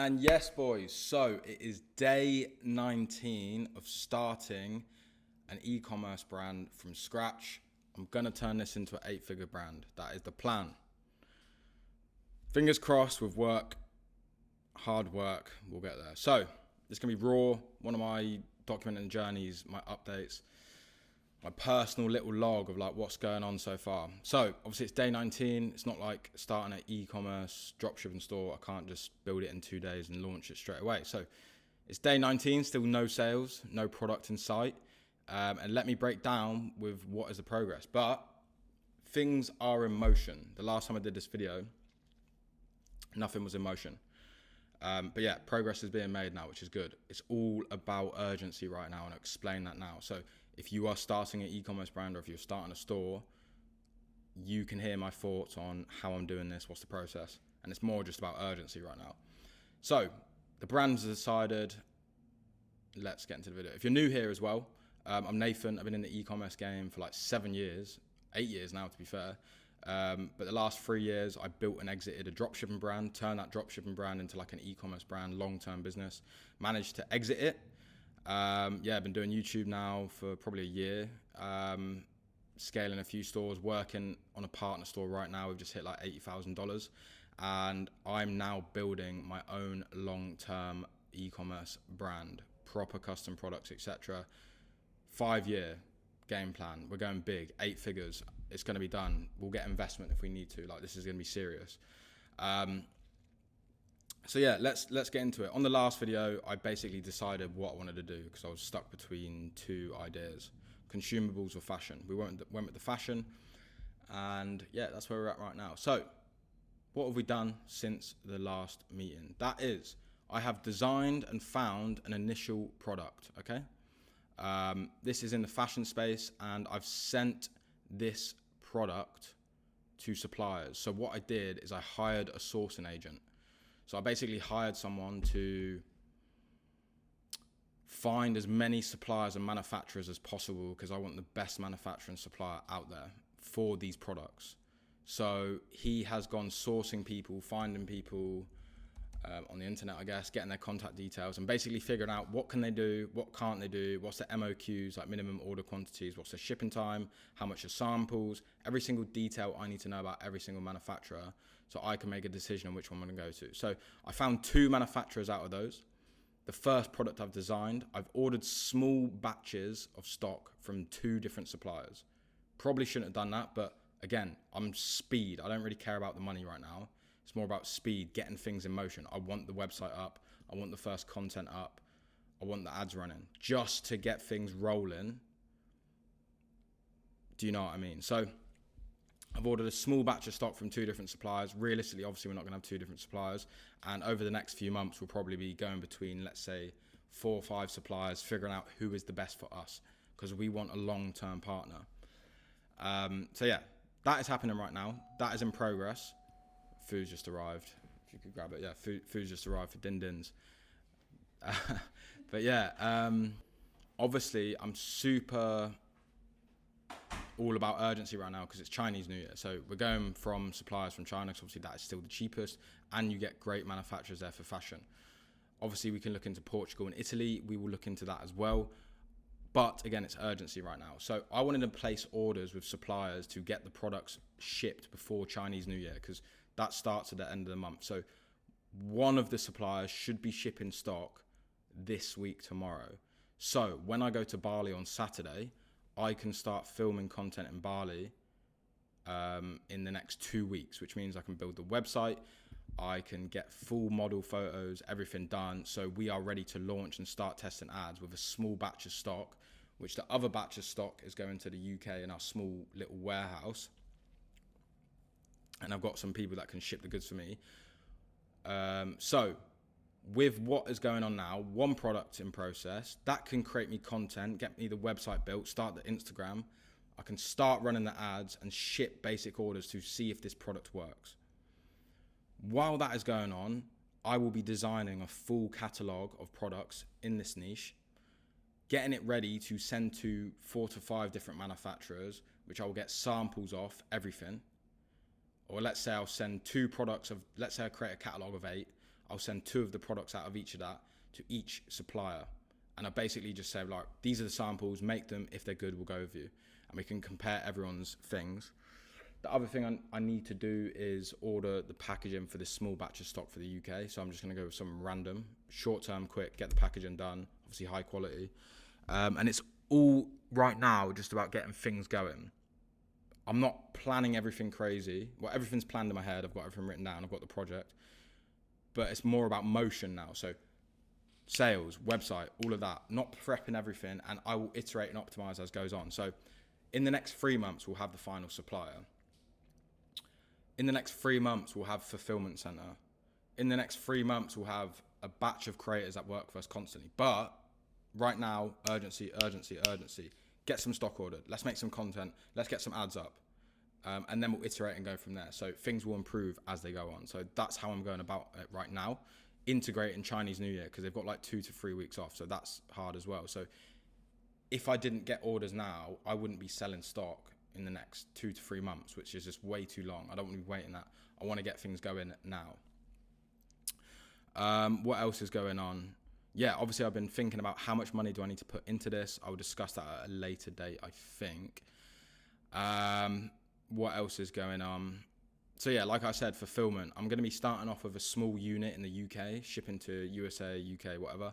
And yes, boys, so it is day 19 of starting an e-commerce brand from scratch. I'm going to turn this into an 8-figure brand. That is the plan. Fingers crossed with work, hard work, we'll get there. So it's going to be raw, one of my documenting journeys, my updates, my personal little log of like what's going on so far. So obviously it's day 19. It's not like starting an e-commerce dropshipping store. I can't just build it in 2 days and launch it straight away. So it's day 19, still no sales, no product in sight. And let me break down with what is the progress. But things are in motion. The last time I did this video, nothing was in motion. But yeah, progress is being made now, which is good. It's all about urgency right now, and I'll explain that now. So if you are starting an e-commerce brand or if you're starting a store, you can hear my thoughts on how I'm doing this, what's the process. And it's more just about urgency right now. So the brand's decided. Let's get into the video. If you're new here as well, I'm Nathan. I've been in the e-commerce game for like 7 years, 8 years now to be fair. But the last 3 years, I built and exited a dropshipping brand, turned that dropshipping brand into like an e-commerce brand, long-term business, managed to exit it. I've been doing YouTube now for probably a year, scaling a few stores, working on a partner store right now. We've just hit like $80,000, and I'm now building my own long-term e-commerce brand, proper custom products, etc. 5-year game plan. We're going big, 8 figures. It's going to be done. We'll get investment if we need to. Like, this is going to be serious. So yeah, let's get into it. On the last video, I basically decided what I wanted to do because I was stuck between two ideas: consumables or fashion. We went with the fashion, and yeah, that's where we're at right now. So what have we done since the last meeting? That is, I have designed and found an initial product. Okay, this is in the fashion space, and I've sent this product to suppliers. So what I did is I hired a sourcing agent. So I basically hired someone to find as many suppliers and manufacturers as possible because I want the best manufacturer and supplier out there for these products. So he has gone sourcing people, finding people on the internet, I guess, getting their contact details and basically figuring out what can they do, what can't they do, what's the MOQs, like minimum order quantities, what's the shipping time, how much are samples, every single detail I need to know about every single manufacturer so I can make a decision on which one I'm going to go to. So I found 2 manufacturers out of those. The first product I've designed, I've ordered small batches of stock from 2 different suppliers. Probably shouldn't have done that, but again, I'm speed. I don't really care about the money right now. It's more about speed, getting things in motion. I want the website up. I want the first content up. I want the ads running just to get things rolling. Do you know what I mean? So I've ordered a small batch of stock from 2 different suppliers. Realistically, obviously, we're not going to have 2 different suppliers. And over the next few months, we'll probably be going between, let's say, 4 or 5 suppliers, figuring out who is the best for us because we want a long-term partner. So yeah, that is happening right now. That is in progress. Food's just arrived. If you could grab it. Yeah, food's just arrived for Din Dins. But yeah, obviously I'm super all about urgency right now because it's Chinese New Year. So we're going from suppliers from China because obviously that is still the cheapest and you get great manufacturers there for fashion. Obviously we can look into Portugal and Italy. We will look into that as well. But again, it's urgency right now. So I wanted to place orders with suppliers to get the products shipped before Chinese New Year because that starts at the end of the month. So one of the suppliers should be shipping stock this week tomorrow. So when I go to Bali on Saturday, I can start filming content in Bali in the next 2 weeks, which means I can build the website. I can get full model photos, everything done. So we are ready to launch and start testing ads with a small batch of stock, which the other batch of stock is going to the UK in our small little warehouse. And I've got some people that can ship the goods for me. So with what is going on now, 1 product in process, that can create me content, get me the website built, start the Instagram. I can start running the ads and ship basic orders to see if this product works. While that is going on, I will be designing a full catalog of products in this niche, getting it ready to send to 4 to 5 different manufacturers, which I will get samples off, everything. Or let's say I'll send 2 products of, let's say I create a catalog of 8. I'll send 2 of the products out of each of that to each supplier. And I basically just say, like, these are the samples, make them. If they're good, we'll go with you. And we can compare everyone's things. The other thing I need to do is order the packaging for this small batch of stock for the UK. So I'm just going to go with some random, short-term, quick, get the packaging done, obviously high quality. And it's all right now just about getting things going. I'm not planning everything crazy. Well, everything's planned in my head. I've got everything written down. I've got the project. But it's more about motion now. So sales, website, all of that. Not prepping everything. And I will iterate and optimize as goes on. So in the next 3 months, we'll have the final supplier. In the next 3 months, we'll have fulfillment center. In the next 3 months, we'll have a batch of creators that work for us constantly. But right now, urgency, urgency, urgency. Get some stock ordered. Let's make some content. Let's get some ads up. And then we'll iterate and go from there. So things will improve as they go on. So that's how I'm going about it right now. Integrating Chinese New Year, because they've got like 2 to 3 weeks off. So that's hard as well. So if I didn't get orders now, I wouldn't be selling stock in the next 2 to 3 months, which is just way too long. I don't want to be waiting that. I want to get things going now. What else is going on? Yeah, obviously I've been thinking about how much money do I need to put into this. I will discuss that at a later date, I think. What else is going on? So yeah, like I said, fulfillment. I'm going to be starting off with a small unit in the UK, shipping to USA, UK, whatever.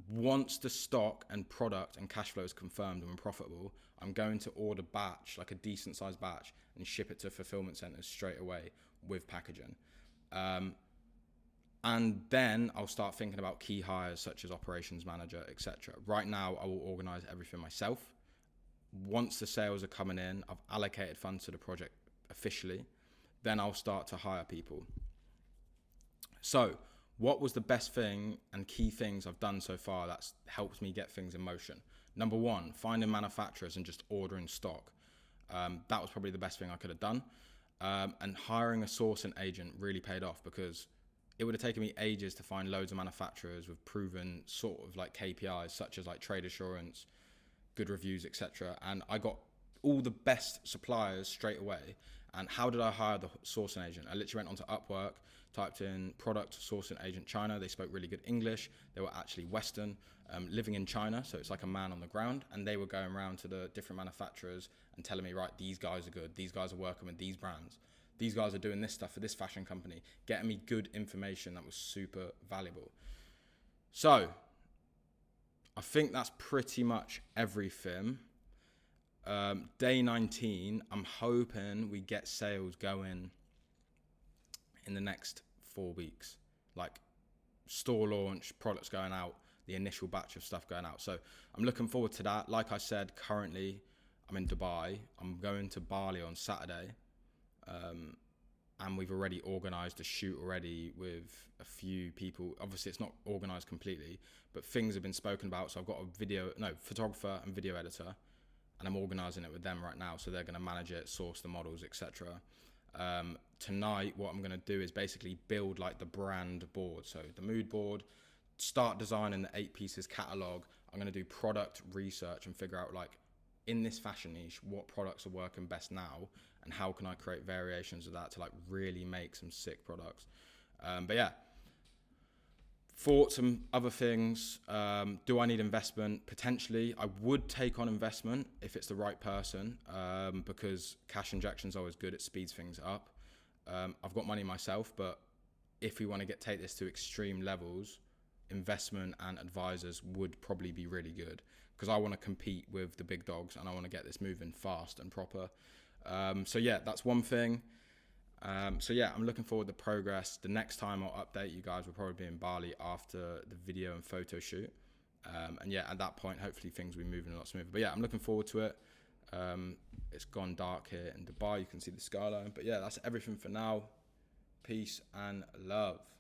Once the stock and product and cash flow is confirmed and profitable, I'm going to order batch, like a decent sized batch, and ship it to fulfillment centers straight away with packaging. And then I'll start thinking about key hires such as operations manager, etc. Right now, I will organize everything myself. Once the sales are coming in, I've allocated funds to the project officially, then I'll start to hire people. So what was the best thing and key things I've done so far that's helped me get things in motion? Number 1, finding manufacturers and just ordering stock. That was probably the best thing I could have done. And hiring a sourcing agent really paid off, because it would have taken me ages to find loads of manufacturers with proven sort of like KPIs, such as like trade assurance, good reviews, etc. And I got all the best suppliers straight away. And how did I hire the sourcing agent? I literally went onto Upwork, typed in product sourcing agent China. They spoke really good English. They were actually Western, living in China. So it's like a man on the ground. And they were going around to the different manufacturers and telling me, right, these guys are good. These guys are working with these brands. These guys are doing this stuff for this fashion company. Getting me good information that was super valuable. So I think that's pretty much everything. Day 19, I'm hoping we get sales going in the next 4 weeks. Like store launch, products going out, the initial batch of stuff going out. So I'm looking forward to that. Like I said, currently I'm in Dubai. I'm going to Bali on Saturday. And we've already organised a shoot already with a few people. Obviously, it's not organised completely, but things have been spoken about. So I've got a photographer and video editor, and I'm organising it with them right now. So they're going to manage it, source the models, etc. Tonight, what I'm going to do is basically build like the brand board. So the mood board, start designing the 8 pieces catalog. I'm going to do product research and figure out, like, in this fashion niche, what products are working best now, and how can I create variations of that to like really make some sick products. But yeah, thoughts and other things. Do I need investment? Potentially. I would take on investment if it's the right person, because cash injection is always good. It speeds things up. I've got money myself, but if we want to take this to extreme levels, investment and advisors would probably be really good, because I want to compete with the big dogs and I want to get this moving fast and proper. So yeah, that's one thing. So yeah, I'm looking forward to progress. The next time I'll update you guys will probably be in Bali after the video and photo shoot. And yeah, at that point, hopefully things will be moving a lot smoother. But yeah, I'm looking forward to it. It's gone dark here in Dubai. You can see the skyline. But yeah, that's everything for now. Peace and love.